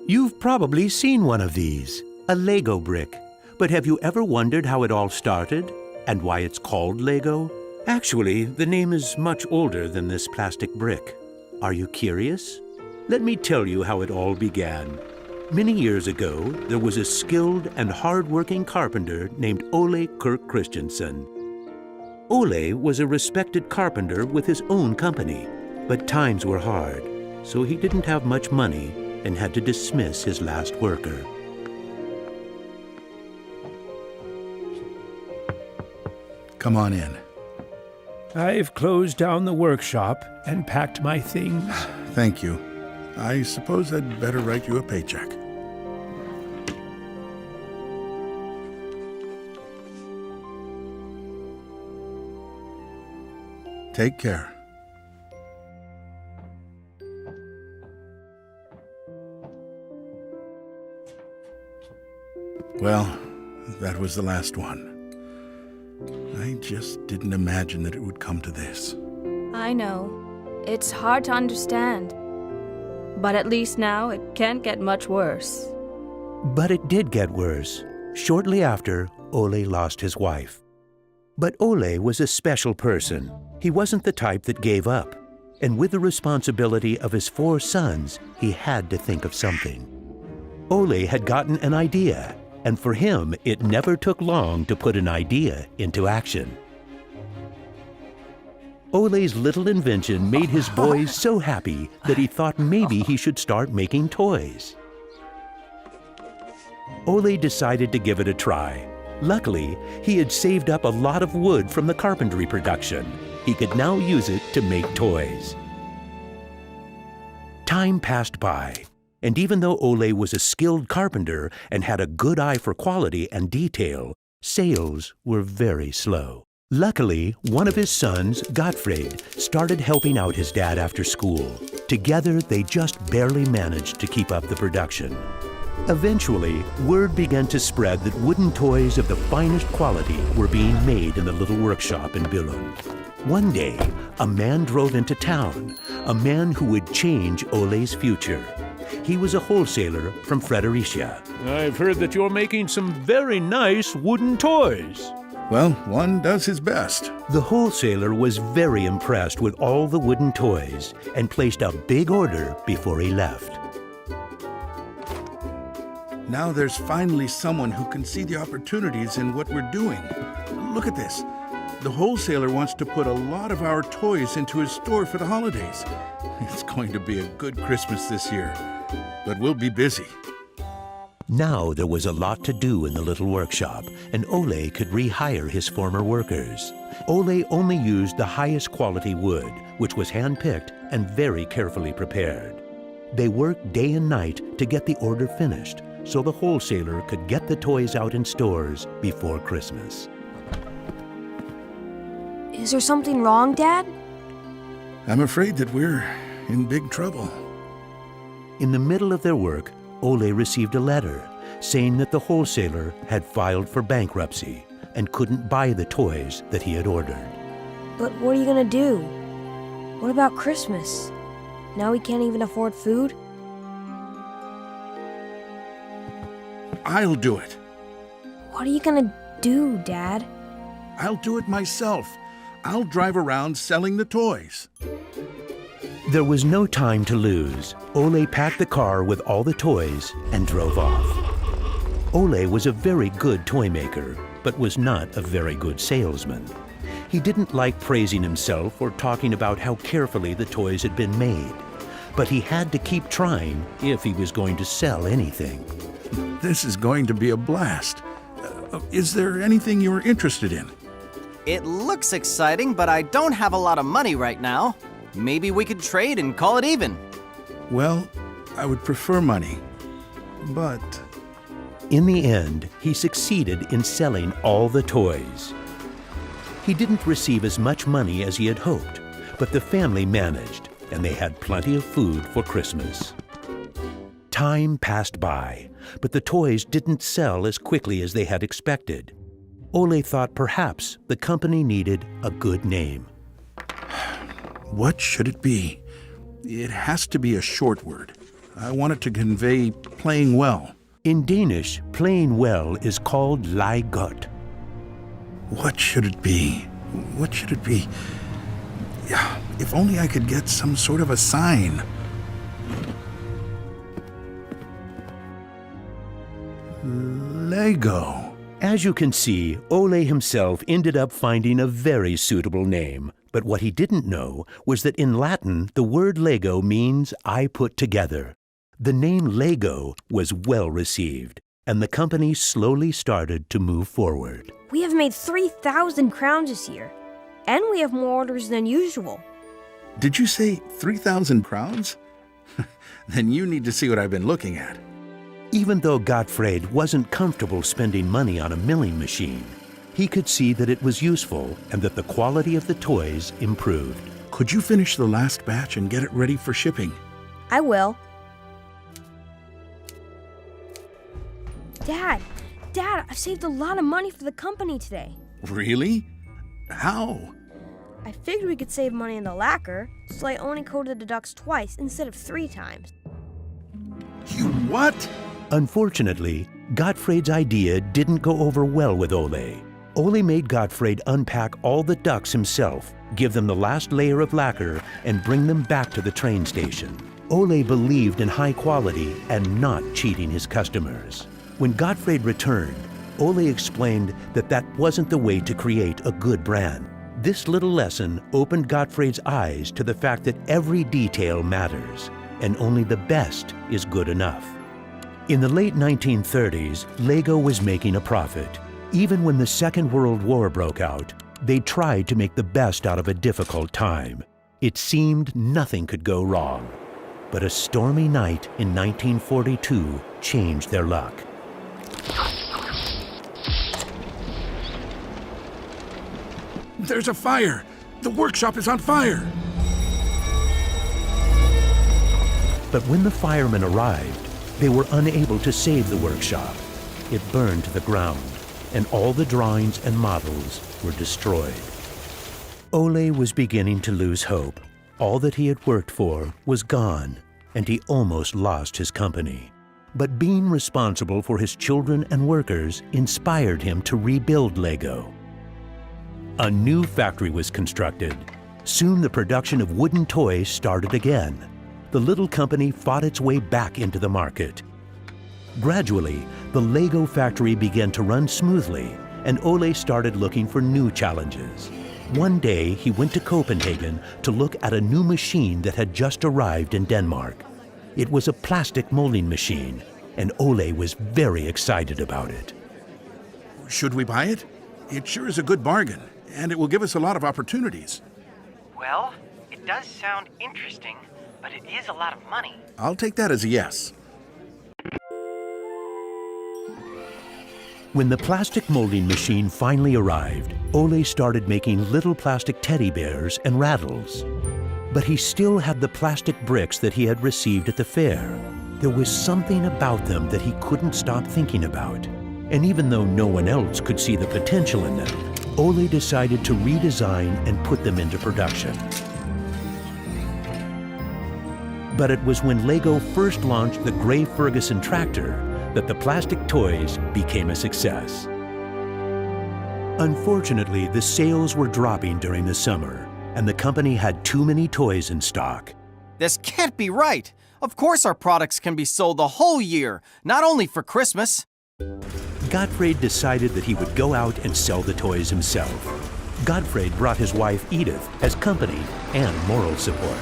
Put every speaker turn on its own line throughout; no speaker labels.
You've probably seen one of these, a Lego brick. But have you ever wondered how it all started and why it's called Lego? Actually, the name is much older than this plastic brick. Are you curious? Let me tell you how it all began. Many years ago, there was a skilled and hard-working carpenter named Ole Kirk Christensen. Ole was a respected carpenter with his own company, but times were hard, so he didn't have much money and had to dismiss his last worker.
Come on in.
I've closed down the workshop and packed my things.
Thank you. I suppose I'd better write you a paycheck. Take care. Well, that was the last one. I just didn't imagine that it would come to this.
I know. It's hard to understand. But at least now it can't get much worse.
But it did get worse. Shortly after, Ole lost his wife. But Ole was a special person. He wasn't the type that gave up. And with the responsibility of his 4 sons, he had to think of something. Ole had gotten an idea, and for him, it never took long to put an idea into action. Ole's little invention made his boys so happy that he thought maybe he should start making toys. Ole decided to give it a try. Luckily, he had saved up a lot of wood from the carpentry production. He could now use it to make toys. Time passed by, and even though Ole was a skilled carpenter and had a good eye for quality and detail, sales were very slow. Luckily, one of his sons, Gottfried, started helping out his dad after school. Together, they just barely managed to keep up the production. Eventually, word began to spread that wooden toys of the finest quality were being made in the little workshop in Billund. One day, a man drove into town, a man who would change Ole's future. He was a wholesaler from Fredericia.
I've heard that you're making some very nice wooden toys.
Well, one does his best.
The wholesaler was very impressed with all the wooden toys and placed a big order before he left.
Now there's finally someone who can see the opportunities in what we're doing. Look at this. The wholesaler wants to put a lot of our toys into his store for the holidays. It's going to be a good Christmas this year, but we'll be busy.
Now there was a lot to do in the little workshop, and Ole could rehire his former workers. Ole only used the highest quality wood, which was hand-picked and very carefully prepared. They worked day and night to get the order finished, so the wholesaler could get the toys out in stores before Christmas.
Is there something wrong, Dad?
I'm afraid that we're in big trouble.
In the middle of their work, Ole received a letter saying that the wholesaler had filed for bankruptcy and couldn't buy the toys that he had ordered.
But what are you gonna do? What about Christmas? Now we can't even afford food?
I'll do it.
What are you gonna do, Dad?
I'll do it myself. I'll drive around selling the toys.
There was no time to lose. Ole packed the car with all the toys and drove off. Ole was a very good toy maker, but was not a very good salesman. He didn't like praising himself or talking about how carefully the toys had been made. But he had to keep trying if he was going to sell anything.
This is going to be a blast. Is there anything you're interested in?
It looks exciting, but I don't have a lot of money right now. Maybe we could trade and call it even.
Well, I would prefer money, but...
In the end, he succeeded in selling all the toys. He didn't receive as much money as he had hoped, but the family managed, and they had plenty of food for Christmas. Time passed by, but the toys didn't sell as quickly as they had expected. Ole thought perhaps the company needed a good name.
What should it be? It has to be a short word. I want it to convey playing well.
In Danish, playing well is called leg godt.
What should it be? What should it be? Yeah, if only I could get some sort of a sign. Lego.
As you can see, Ole himself ended up finding a very suitable name. But what he didn't know was that in Latin, the word Lego means I put together. The name Lego was well received, and the company slowly started to move forward.
We have made 3,000 crowns this year, and we have more orders than usual.
Did you say 3,000 crowns? Then you need to see what I've been looking at.
Even though Gottfried wasn't comfortable spending money on a milling machine, he could see that it was useful and that the quality of the toys improved.
Could you finish the last batch and get it ready for shipping?
I will. Dad, I've saved a lot of money for the company today.
Really? How?
I figured we could save money in the lacquer, so I only coated the ducks twice instead of 3 times.
You what?
Unfortunately, Gottfried's idea didn't go over well with Ole. Ole made Gottfried unpack all the ducks himself, give them the last layer of lacquer, and bring them back to the train station. Ole believed in high quality and not cheating his customers. When Gottfried returned, Ole explained that that wasn't the way to create a good brand. This little lesson opened Gottfried's eyes to the fact that every detail matters, and only the best is good enough. In the late 1930s, Lego was making a profit. Even when the Second World War broke out, they tried to make the best out of a difficult time. It seemed nothing could go wrong. But a stormy night in 1942 changed their luck.
There's a fire! The workshop is on fire!
But when the firemen arrived, they were unable to save the workshop. It burned to the ground, and all the drawings and models were destroyed. Ole was beginning to lose hope. All that he had worked for was gone, and he almost lost his company. But being responsible for his children and workers inspired him to rebuild Lego. A new factory was constructed. Soon the production of wooden toys started again. The little company fought its way back into the market. Gradually, the Lego factory began to run smoothly, and Ole started looking for new challenges. One day, he went to Copenhagen to look at a new machine that had just arrived in Denmark. It was a plastic molding machine, and Ole was very excited about it.
Should we buy it? It sure is a good bargain, and it will give us a lot of opportunities.
Well, it does sound interesting, but it is a lot of money.
I'll take that as a yes.
When the plastic molding machine finally arrived, Ole started making little plastic teddy bears and rattles. But he still had the plastic bricks that he had received at the fair. There was something about them that he couldn't stop thinking about. And even though no one else could see the potential in them, Ole decided to redesign and put them into production. But it was when Lego first launched the Gray Ferguson tractor that the plastic toys became a success. Unfortunately, the sales were dropping during the summer, and the company had too many toys in stock.
This can't be right. Of course our products can be sold the whole year, not only for Christmas.
Gottfried decided that he would go out and sell the toys himself. Gottfried brought his wife Edith as company and moral support.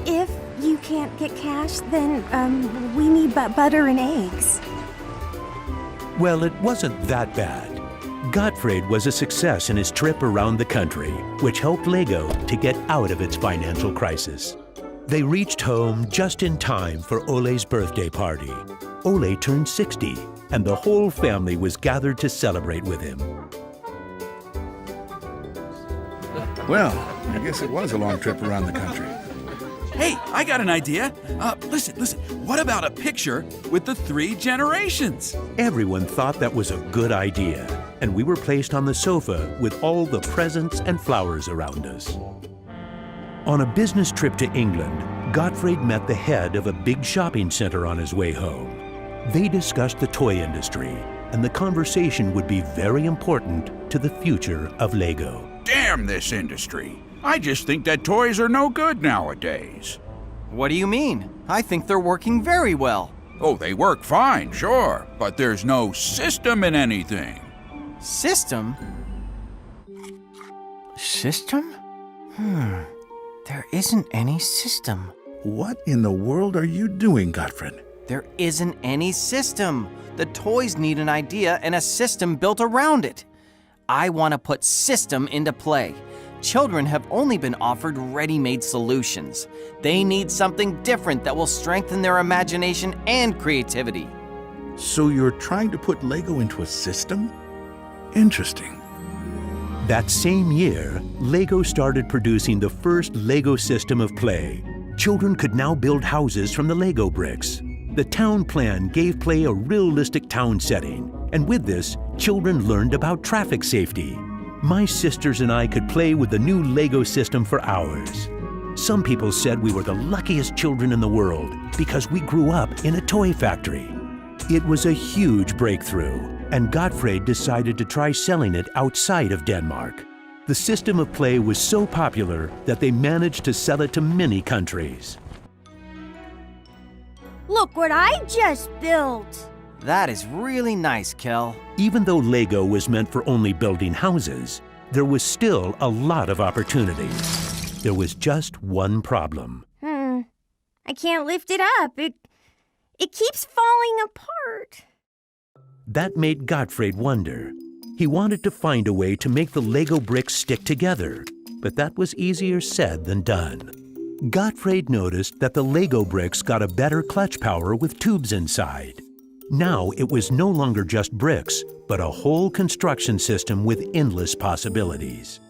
If you can't get cash, then we need butter and eggs.
Well, it wasn't that bad. Gottfried was a success in his trip around the country, which helped Lego to get out of its financial crisis. They reached home just in time for Ole's birthday party. Ole turned 60, and the whole family was gathered to celebrate with him.
Well, I guess it was a long trip around the country.
Hey, I got an idea. Listen. What about a picture with the 3 generations?
Everyone thought that was a good idea, and we were placed on the sofa with all the presents and flowers around us. On a business trip to England, Gottfried met the head of a big shopping center on his way home. They discussed the toy industry, and the conversation would be very important to the future of Lego.
Damn this industry. I just think that toys are no good nowadays.
What do you mean? I think they're working very well.
Oh, they work fine, sure, but there's no system in anything.
System? System? There isn't any system.
What in the world are you doing, Gottfried?
There isn't any system. The toys need an idea and a system built around it. I want to put system into play. Children have only been offered ready-made solutions. They need something different that will strengthen their imagination and creativity.
So you're trying to put Lego into a system? Interesting.
That same year, Lego started producing the first Lego system of play. Children could now build houses from the Lego bricks. The town plan gave play a realistic town setting, and with this, children learned about traffic safety. My sisters and I could play with the new Lego system for hours. Some people said we were the luckiest children in the world because we grew up in a toy factory. It was a huge breakthrough, and Gottfried decided to try selling it outside of Denmark. The system of play was so popular that they managed to sell it to many countries.
Look what I just built!
That is really nice, Kel.
Even though Lego was meant for only building houses, there was still a lot of opportunities. There was just one problem.
I can't lift it up. It keeps falling apart.
That made Gottfried wonder. He wanted to find a way to make the Lego bricks stick together, but that was easier said than done. Gottfried noticed that the Lego bricks got a better clutch power with tubes inside. Now it was no longer just bricks, but a whole construction system with endless possibilities.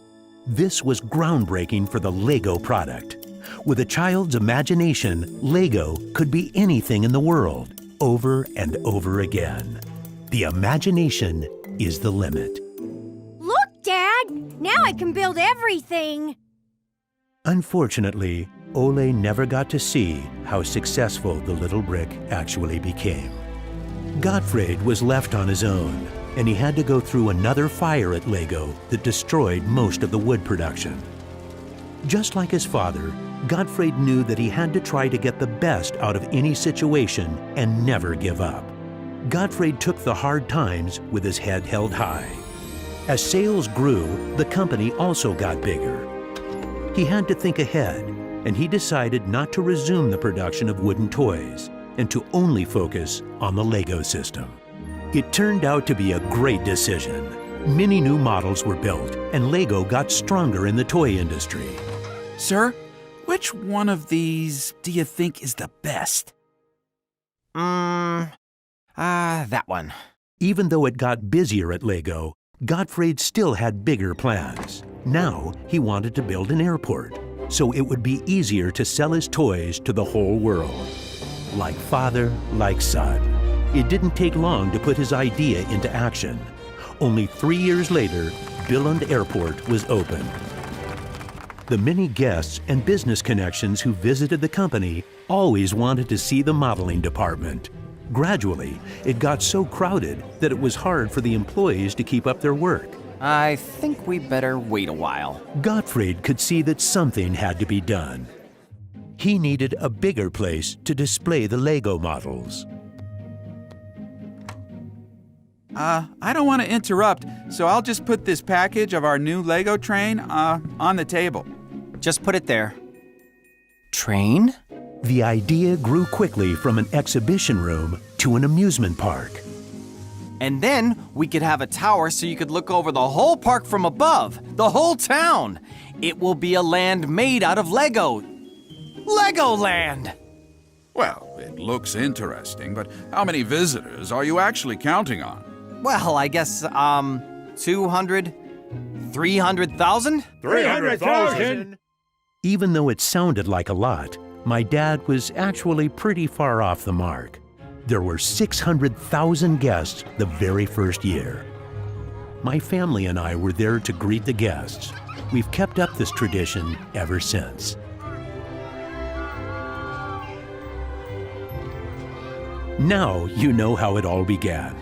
This was groundbreaking for the Lego product. With a child's imagination, Lego could be anything in the world, over and over again. The imagination is the limit.
Look, Dad! Now I can build everything!
Unfortunately, Ole never got to see how successful the little brick actually became. Gottfried was left on his own, and he had to go through another fire at Lego that destroyed most of the wood production. Just like his father, Gottfried knew that he had to try to get the best out of any situation and never give up. Gottfried took the hard times with his head held high. As sales grew, the company also got bigger. He had to think ahead, and he decided not to resume the production of wooden toys and to only focus on the Lego system. It turned out to be a great decision. Many new models were built, and Lego got stronger in the toy industry.
Sir, which one of these do you think is the best?
That one.
Even though it got busier at Lego, Gottfried still had bigger plans. Now he wanted to build an airport, so it would be easier to sell his toys to the whole world. Like father, like son. It didn't take long to put his idea into action. Only 3 years later, Billund Airport was opened. The many guests and business connections who visited the company always wanted to see the modeling department. Gradually, it got so crowded that it was hard for the employees to keep up their work.
I think we better wait a while.
Gottfried could see that something had to be done. He needed a bigger place to display the Lego models.
I don't want to interrupt, so I'll just put this package of our new Lego train on the table.
Just put it there. Train?
The idea grew quickly from an exhibition room to an amusement park.
And then we could have a tower so you could look over the whole park from above, the whole town. It will be a land made out of Lego. Legoland!
Well, it looks interesting, but how many visitors are you actually counting on?
Well, I guess, 200, 300,000?
300,000!
Even though it sounded like a lot, my dad was actually pretty far off the mark. There were 600,000 guests the very first year. My family and I were there to greet the guests. We've kept up this tradition ever since. Now you know how it all began.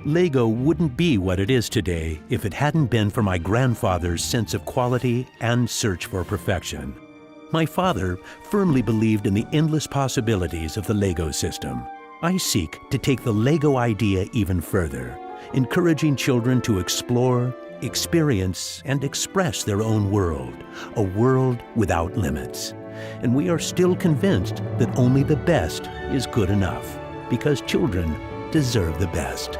Lego wouldn't be what it is today if it hadn't been for my grandfather's sense of quality and search for perfection. My father firmly believed in the endless possibilities of the Lego system. I seek to take the Lego idea even further, encouraging children to explore, experience, and express their own world, a world without limits. And we are still convinced that only the best is good enough, because children deserve the best.